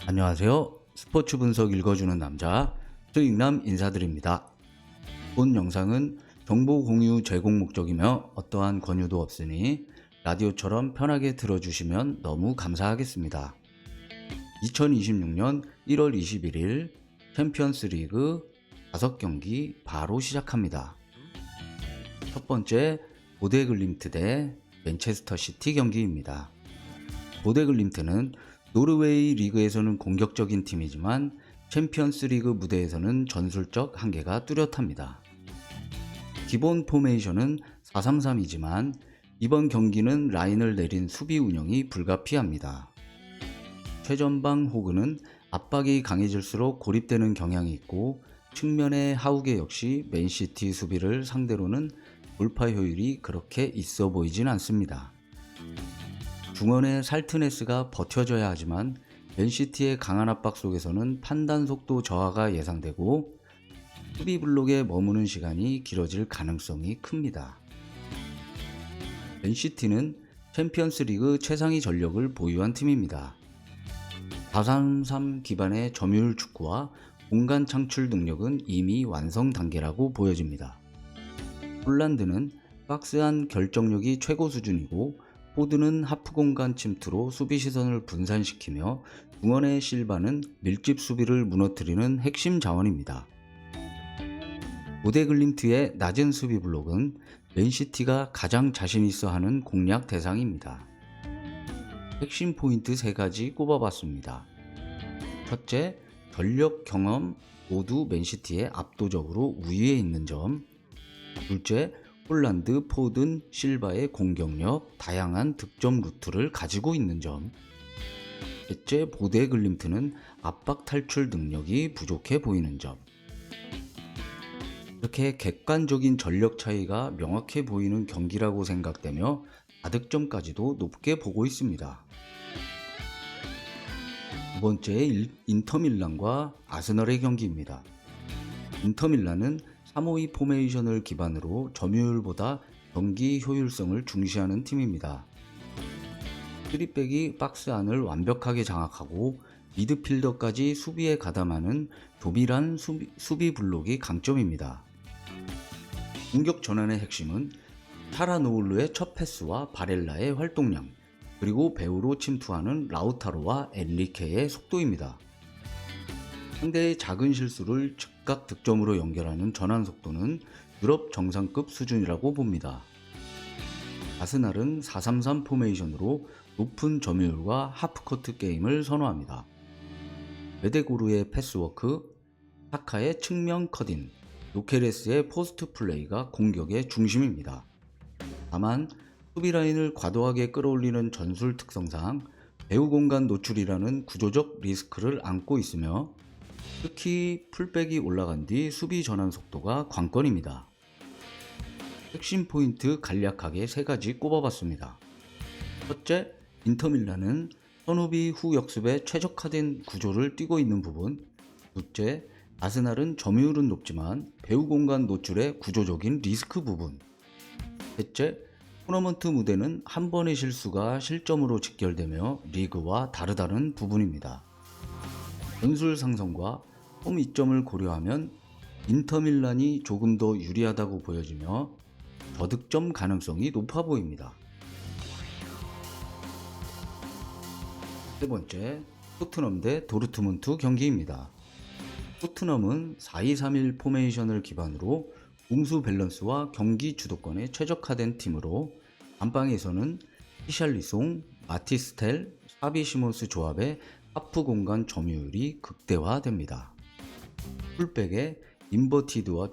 안녕하세요. 스포츠 분석 읽어주는 남자 수익남 인사드립니다. 본 영상은 정보 공유 제공 목적이며 어떠한 권유도 없으니 라디오처럼 편하게 들어주시면 너무 감사하겠습니다. 2026년 1월 21일 챔피언스 리그 5경기 바로 시작합니다. 첫 번째 보데글림트 대 맨체스터 시티 경기입니다. 보데글림트는 노르웨이 리그에서는 공격적인 팀이지만 챔피언스 리그 무대에서는 전술적 한계가 뚜렷합니다. 기본 포메이션은 4-3-3이지만 이번 경기는 라인을 내린 수비 운영이 불가피합니다. 최전방 호그는 압박이 강해질수록 고립되는 경향이 있고 측면의 하우게 역시 맨시티 수비를 상대로는 돌파 효율이 그렇게 있어 보이진 않습니다. 중원의 살트네스가 버텨줘야 하지만 맨시티의 강한 압박 속에서는 판단 속도 저하가 예상되고 수비 블록에 머무는 시간이 길어질 가능성이 큽니다. 맨시티는 챔피언스 리그 최상위 전력을 보유한 팀입니다. 4-3-3 기반의 점유율 축구와 공간 창출 능력은 이미 완성 단계라고 보여집니다. 홀란드는 박스안 결정력이 최고 수준이고 포드는 하프 공간 침투로 수비 시선을 분산시키며 중원의 실바는 밀집 수비를 무너뜨리는 핵심 자원입니다. 보데글림트의 낮은 수비 블록은 맨시티가 가장 자신 있어 하는 공략 대상입니다. 핵심 포인트 3가지 꼽아봤습니다. 첫째, 전력 경험 모두 맨시티에 압도적으로 우위에 있는 점. 둘째, 홀란드, 포든, 실바의 공격력, 다양한 득점 루트를 가지고 있는 점. 셋째, 보데글림트는 압박 탈출 능력이 부족해 보이는 점. 이렇게 객관적인 전력 차이가 명확해 보이는 경기라고 생각되며 다득점까지도 높게 보고 있습니다. 두 번째, 인터밀란과 아스널의 경기입니다. 인터밀란은 3-5-2 포메이션을 기반으로 점유율보다 경기 효율성을 중시하는 팀입니다. 3백이 박스 안을 완벽하게 장악하고 미드필더까지 수비에 가담하는 조밀한 수비 블록이 강점입니다. 공격 전환의 핵심은 차라노울루의 첫 패스와 바렐라의 활동량, 그리고 배우로 침투하는 라우타로와 엔리케의 속도입니다. 상대의 작은 실수를 즉각 득점으로 연결하는 전환 속도는 유럽 정상급 수준이라고 봅니다. 아스날은 4-3-3 포메이션으로 높은 점유율과 하프코트 게임을 선호합니다. 메데고르의 패스워크, 사카의 측면 컷인, 요케레스의 포스트 플레이가 공격의 중심입니다. 다만 수비 라인을 과도하게 끌어올리는 전술 특성상 배후 공간 노출이라는 구조적 리스크를 안고 있으며 특히 풀백이 올라간 뒤 수비 전환 속도가 관건입니다. 핵심 포인트 간략하게 3가지 꼽아봤습니다. 첫째, 인터밀란은 선후비 후 역습에 최적화된 구조를 띠고 있는 부분. 둘째, 아스날은 점유율은 높지만 배후 공간 노출의 구조적인 리스크 부분. 셋째, 토너먼트 무대는 한 번의 실수가 실점으로 직결되며 리그와 다르다는 부분입니다. 전술 상성과 홈 이점을 고려하면 인터밀란이 조금 더 유리하다고 보여지며 저득점 가능성이 높아 보입니다. 세 번째, 토트넘 대 도르트문트 경기입니다. 토트넘은 4-2-3-1 포메이션을 기반으로 공수 밸런스와 경기 주도권에 최적화된 팀으로 안방에서는 히샬리송, 마티스텔, 사비 시몬스 조합의 하프 공간 점유율이 극대화됩니다. 풀백의 인버티드와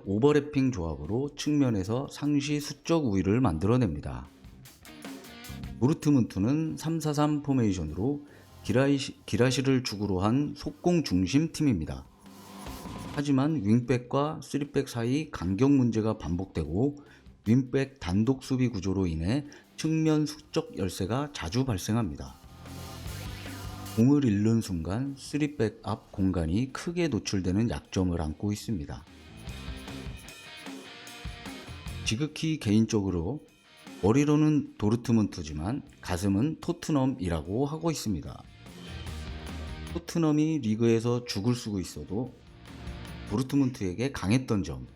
오버래핑 조합으로 측면에서 상시 수적 우위를 만들어냅니다. 도르트문트는 3-4-3 포메이션으로 기라시를 주구로 한 속공 중심 팀입니다. 하지만 윙백과 3백 사이 간격 문제가 반복되고 윙백 단독 수비 구조로 인해 측면 수적 열세가 자주 발생합니다. 공을 잃는 순간 3백 앞 공간이 크게 노출되는 약점을 안고 있습니다. 지극히 개인적으로 머리로는 도르트문트지만 가슴은 토트넘이라고 하고 있습니다. 토트넘이 리그에서 죽을 쓰고 있어도 도르트문트에게 강했던 점,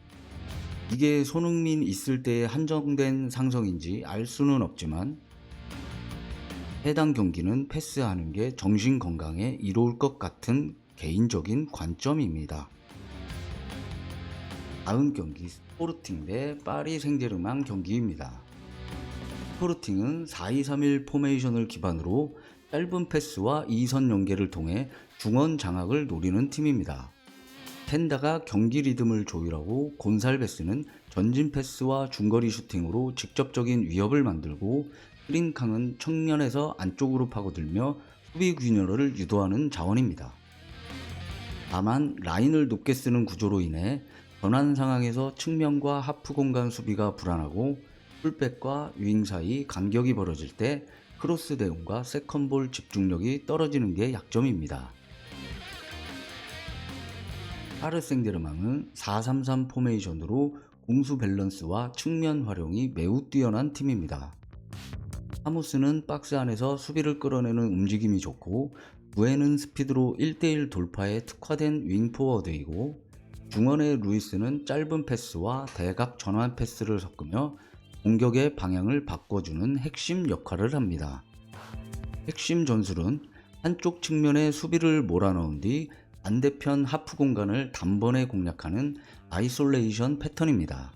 이게 손흥민 있을 때의 한정된 상성인지 알 수는 없지만 해당 경기는 패스하는 게 정신 건강에 이로울 것 같은 개인적인 관점입니다. 다음 경기 스포르팅 대 파리 생제르맹 경기입니다. 스포르팅은 4-2-3-1 포메이션을 기반으로 짧은 패스와 2선 연계를 통해 중원 장악을 노리는 팀입니다. 텐다가 경기 리듬을 조율하고 곤살베스는 전진 패스와 중거리 슈팅으로 직접적인 위협을 만들고 트린캉은 측면에서 안쪽으로 파고들며 수비 균열을 유도하는 자원입니다. 다만 라인을 높게 쓰는 구조로 인해 전환 상황에서 측면과 하프 공간 수비가 불안하고 풀백과 윙 사이 간격이 벌어질 때 크로스 대응과 세컨볼 집중력이 떨어지는 게 약점입니다. 파르 생제르맹은 4-3-3 포메이션으로 공수 밸런스와 측면 활용이 매우 뛰어난 팀입니다. 하무스는 박스 안에서 수비를 끌어내는 움직임이 좋고 구에는 스피드로 1대1 돌파에 특화된 윙포워드이고 중원의 루이스는 짧은 패스와 대각 전환 패스를 섞으며 공격의 방향을 바꿔주는 핵심 역할을 합니다. 핵심 전술은 한쪽 측면에 수비를 몰아넣은 뒤 반대편 하프 공간을 단번에 공략하는 아이솔레이션 패턴입니다.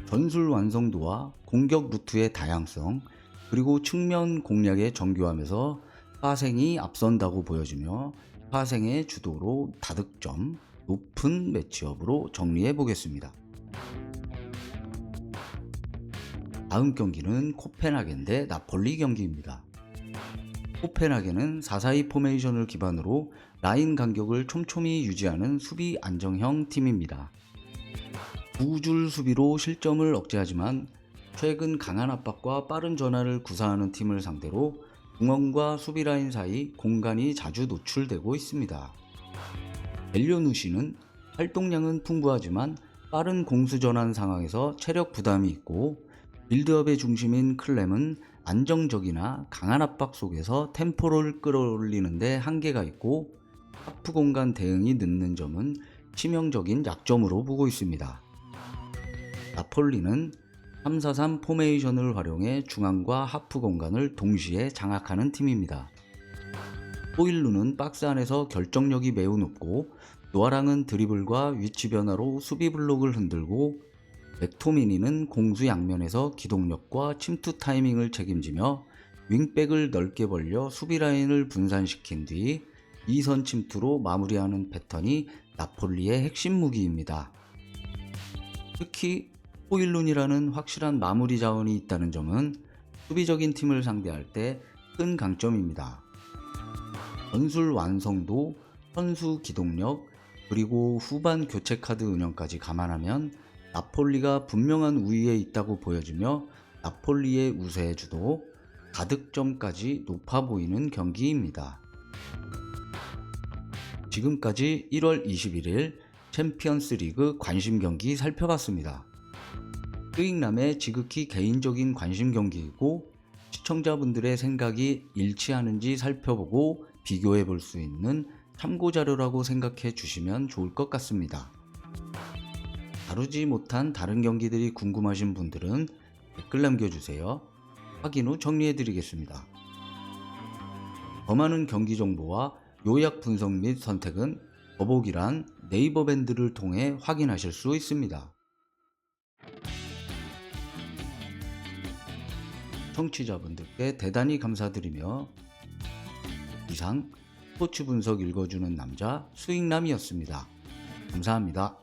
전술 완성도와 공격 루트의 다양성, 그리고 측면 공략의 정교함에서 파생이 앞선다고 보여지며 파생의 주도로 다득점, 높은 매치업으로 정리해 보겠습니다. 다음 경기는 코펜하겐 대 나폴리 경기입니다. 코펜하겐은 4-4-2 포메이션을 기반으로 라인 간격을 촘촘히 유지하는 수비 안정형 팀입니다. 두 줄 수비로 실점을 억제하지만 최근 강한 압박과 빠른 전환을 구사하는 팀을 상대로 중원과 수비 라인 사이 공간이 자주 노출되고 있습니다. 벨료누시는 활동량은 풍부하지만 빠른 공수 전환 상황에서 체력 부담이 있고 빌드업의 중심인 클렘은 안정적이나 강한 압박 속에서 템포를 끌어올리는 데 한계가 있고 하프 공간 대응이 늦는 점은 치명적인 약점으로 보고 있습니다. 나폴리는 3-4-3 포메이션을 활용해 중앙과 하프 공간을 동시에 장악하는 팀입니다. 호일루는 박스 안에서 결정력이 매우 높고 노아랑은 드리블과 위치 변화로 수비 블록을 흔들고 맥토미니는 공수 양면에서 기동력과 침투 타이밍을 책임지며 윙백을 넓게 벌려 수비 라인을 분산시킨 뒤 2선 침투로 마무리하는 패턴이 나폴리의 핵심 무기입니다. 특히 호일룬이라는 확실한 마무리 자원이 있다는 점은 수비적인 팀을 상대할 때 큰 강점입니다. 전술 완성도, 선수 기동력, 그리고 후반 교체 카드 운영까지 감안하면 나폴리가 분명한 우위에 있다고 보여지며 나폴리의 우세 주도, 다득점까지 높아 보이는 경기입니다. 지금까지 1월 21일 챔피언스 리그 관심 경기 살펴봤습니다. 스윙남의 지극히 개인적인 관심 경기이고 시청자분들의 생각이 일치하는지 살펴보고 비교해 볼 수 있는 참고자료라고 생각해 주시면 좋을 것 같습니다. 다루지 못한 다른 경기들이 궁금하신 분들은 댓글 남겨주세요. 확인 후 정리해 드리겠습니다. 더 많은 경기 정보와 요약 분석 및 선택은 더보기란 네이버 밴드를 통해 확인하실 수 있습니다. 청취자분들께 대단히 감사드리며 이상 스포츠 분석 읽어주는 남자 스윙남이었습니다. 감사합니다.